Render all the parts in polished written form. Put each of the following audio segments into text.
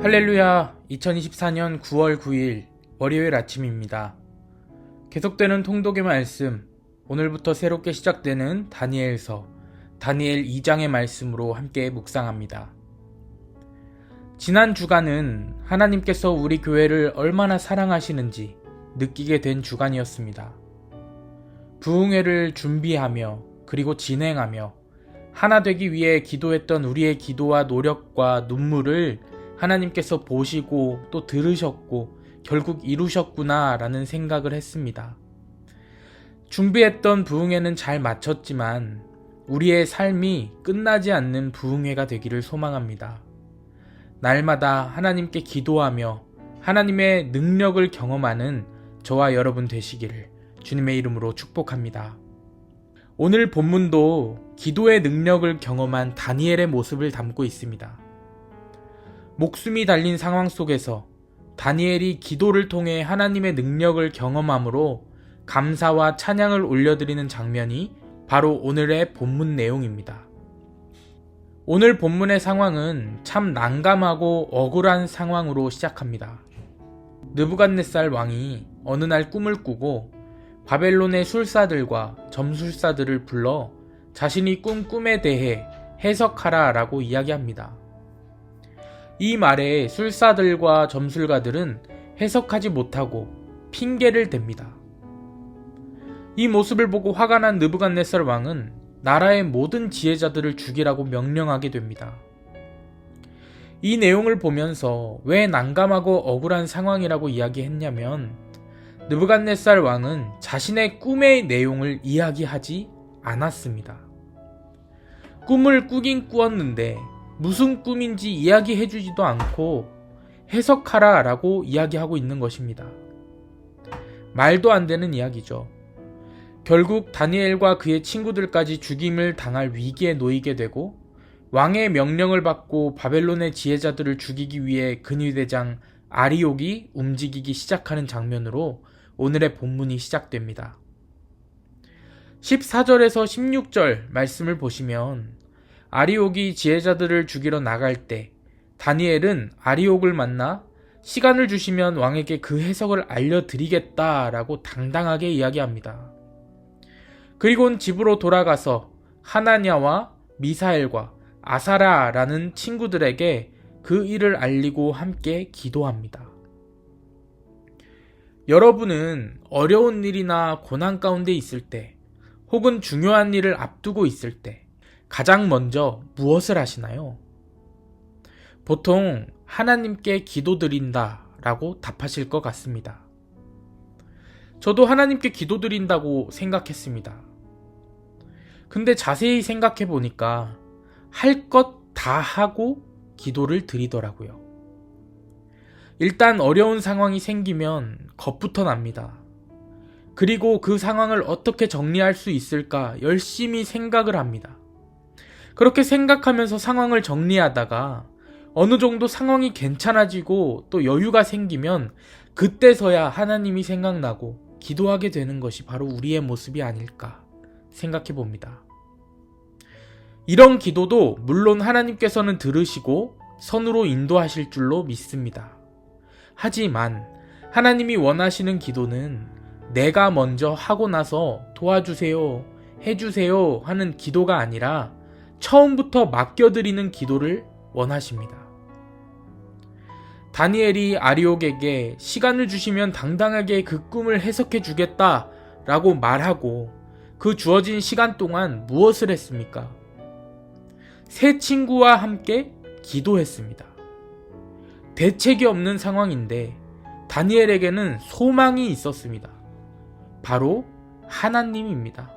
할렐루야. 2024년 9월 9일 월요일 아침입니다. 계속되는 통독의 말씀, 오늘부터 새롭게 시작되는 다니엘서 다니엘 2장의 말씀으로 함께 묵상합니다. 지난 주간은 하나님께서 우리 교회를 얼마나 사랑하시는지 느끼게 된 주간이었습니다. 부흥회를 준비하며 그리고 진행하며 하나 되기 위해 기도했던 우리의 기도와 노력과 눈물을 하나님께서 보시고 또 들으셨고 결국 이루셨구나 라는 생각을 했습니다. 준비했던 부흥회는 잘 마쳤지만 우리의 삶이 끝나지 않는 부흥회가 되기를 소망합니다. 날마다 하나님께 기도하며 하나님의 능력을 경험하는 저와 여러분 되시기를 주님의 이름으로 축복합니다. 오늘 본문도 기도의 능력을 경험한 다니엘의 모습을 담고 있습니다. 목숨이 달린 상황 속에서 다니엘이 기도를 통해 하나님의 능력을 경험함으로 감사와 찬양을 올려드리는 장면이 바로 오늘의 본문 내용입니다. 오늘 본문의 상황은 참 난감하고 억울한 상황으로 시작합니다. 느부갓네살 왕이 어느 날 꿈을 꾸고 바벨론의 술사들과 점술사들을 불러 자신이 꾼 꿈에 대해 해석하라 라고 이야기합니다. 이 말에 술사들과 점술가들은 해석하지 못하고 핑계를 댑니다. 이 모습을 보고 화가 난 느부갓네살 왕은 나라의 모든 지혜자들을 죽이라고 명령하게 됩니다. 이 내용을 보면서 왜 난감하고 억울한 상황이라고 이야기했냐면 느부갓네살 왕은 자신의 꿈의 내용을 이야기하지 않았습니다. 꿈을 꾸긴 꾸었는데 무슨 꿈인지 이야기해주지도 않고 해석하라 라고 이야기하고 있는 것입니다. 말도 안 되는 이야기죠. 결국 다니엘과 그의 친구들까지 죽임을 당할 위기에 놓이게 되고 왕의 명령을 받고 바벨론의 지혜자들을 죽이기 위해 근위대장 아리옥이 움직이기 시작하는 장면으로 오늘의 본문이 시작됩니다. 14절에서 16절 말씀을 보시면 아리옥이 지혜자들을 죽이러 나갈 때 다니엘은 아리옥을 만나 시간을 주시면 왕에게 그 해석을 알려드리겠다라고 당당하게 이야기합니다. 그리고는 집으로 돌아가서 하나냐와 미사엘과 아사라라는 친구들에게 그 일을 알리고 함께 기도합니다. 여러분은 어려운 일이나 고난 가운데 있을 때 혹은 중요한 일을 앞두고 있을 때 가장 먼저 무엇을 하시나요? 보통 하나님께 기도드린다 라고 답하실 것 같습니다. 저도 하나님께 기도드린다고 생각했습니다. 근데 자세히 생각해 보니까 할 것 다 하고 기도를 드리더라고요. 일단 어려운 상황이 생기면 겁부터 납니다. 그리고 그 상황을 어떻게 정리할 수 있을까 열심히 생각을 합니다. 그렇게 생각하면서 상황을 정리하다가 어느 정도 상황이 괜찮아지고 또 여유가 생기면 그때서야 하나님이 생각나고 기도하게 되는 것이 바로 우리의 모습이 아닐까 생각해 봅니다. 이런 기도도 물론 하나님께서는 들으시고 선으로 인도하실 줄로 믿습니다. 하지만 하나님이 원하시는 기도는 내가 먼저 하고 나서 도와주세요, 해주세요 하는 기도가 아니라 처음부터 맡겨드리는 기도를 원하십니다. 다니엘이 아리옥에게 시간을 주시면 당당하게 그 꿈을 해석해 주겠다 라고 말하고 그 주어진 시간 동안 무엇을 했습니까? 세 친구와 함께 기도했습니다. 대책이 없는 상황인데 다니엘에게는 소망이 있었습니다. 바로 하나님입니다.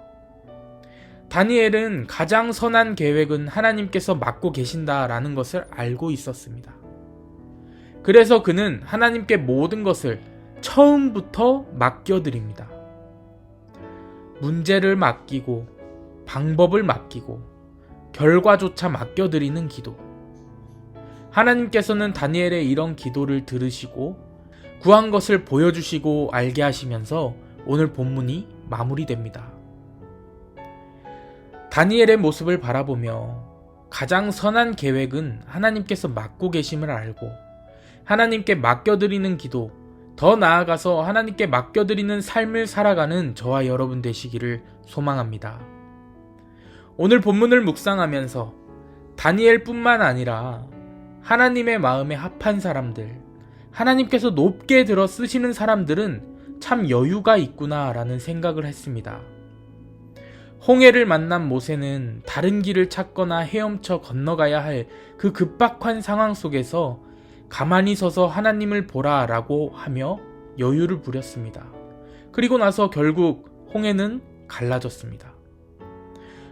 다니엘은 가장 선한 계획은 하나님께서 맡고 계신다라는 것을 알고 있었습니다. 그래서 그는 하나님께 모든 것을 처음부터 맡겨드립니다. 문제를 맡기고 방법을 맡기고 결과조차 맡겨드리는 기도. 하나님께서는 다니엘의 이런 기도를 들으시고 구한 것을 보여주시고 알게 하시면서 오늘 본문이 마무리됩니다. 다니엘의 모습을 바라보며 가장 선한 계획은 하나님께서 맡고 계심을 알고 하나님께 맡겨드리는 기도, 더 나아가서 하나님께 맡겨드리는 삶을 살아가는 저와 여러분 되시기를 소망합니다. 오늘 본문을 묵상하면서 다니엘뿐만 아니라 하나님의 마음에 합한 사람들, 하나님께서 높게 들어 쓰시는 사람들은 참 여유가 있구나 라는 생각을 했습니다. 홍해를 만난 모세는 다른 길을 찾거나 헤엄쳐 건너가야 할 그 급박한 상황 속에서 가만히 서서 하나님을 보라 라고 하며 여유를 부렸습니다. 그리고 나서 결국 홍해는 갈라졌습니다.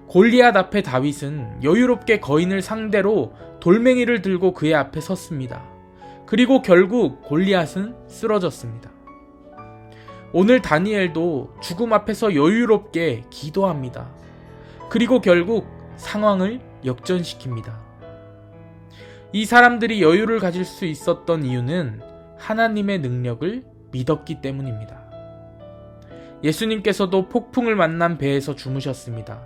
골리앗 앞에 다윗은 여유롭게 거인을 상대로 돌멩이를 들고 그의 앞에 섰습니다. 그리고 결국 골리앗은 쓰러졌습니다. 오늘 다니엘도 죽음 앞에서 여유롭게 기도합니다. 그리고 결국 상황을 역전시킵니다. 이 사람들이 여유를 가질 수 있었던 이유는 하나님의 능력을 믿었기 때문입니다. 예수님께서도 폭풍을 만난 배에서 주무셨습니다.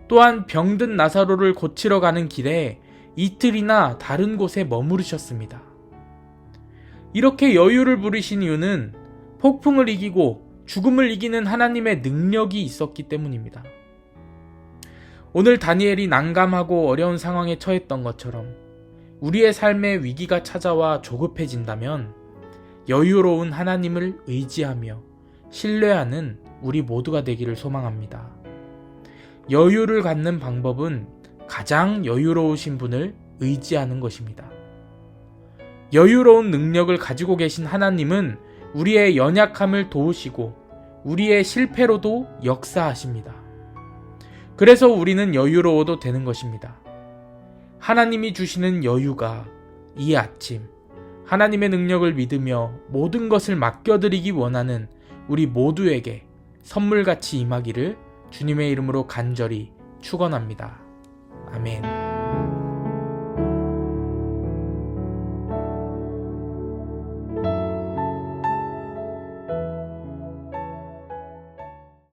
또한 병든 나사로를 고치러 가는 길에 이틀이나 다른 곳에 머무르셨습니다. 이렇게 여유를 부리신 이유는 폭풍을 이기고 죽음을 이기는 하나님의 능력이 있었기 때문입니다. 오늘 다니엘이 난감하고 어려운 상황에 처했던 것처럼 우리의 삶에 위기가 찾아와 조급해진다면 여유로운 하나님을 의지하며 신뢰하는 우리 모두가 되기를 소망합니다. 여유를 갖는 방법은 가장 여유로우신 분을 의지하는 것입니다. 여유로운 능력을 가지고 계신 하나님은 우리의 연약함을 도우시고 우리의 실패로도 역사하십니다. 그래서 우리는 여유로워도 되는 것입니다. 하나님이 주시는 여유가 이 아침 하나님의 능력을 믿으며 모든 것을 맡겨드리기 원하는 우리 모두에게 선물같이 임하기를 주님의 이름으로 간절히 축원합니다. 아멘.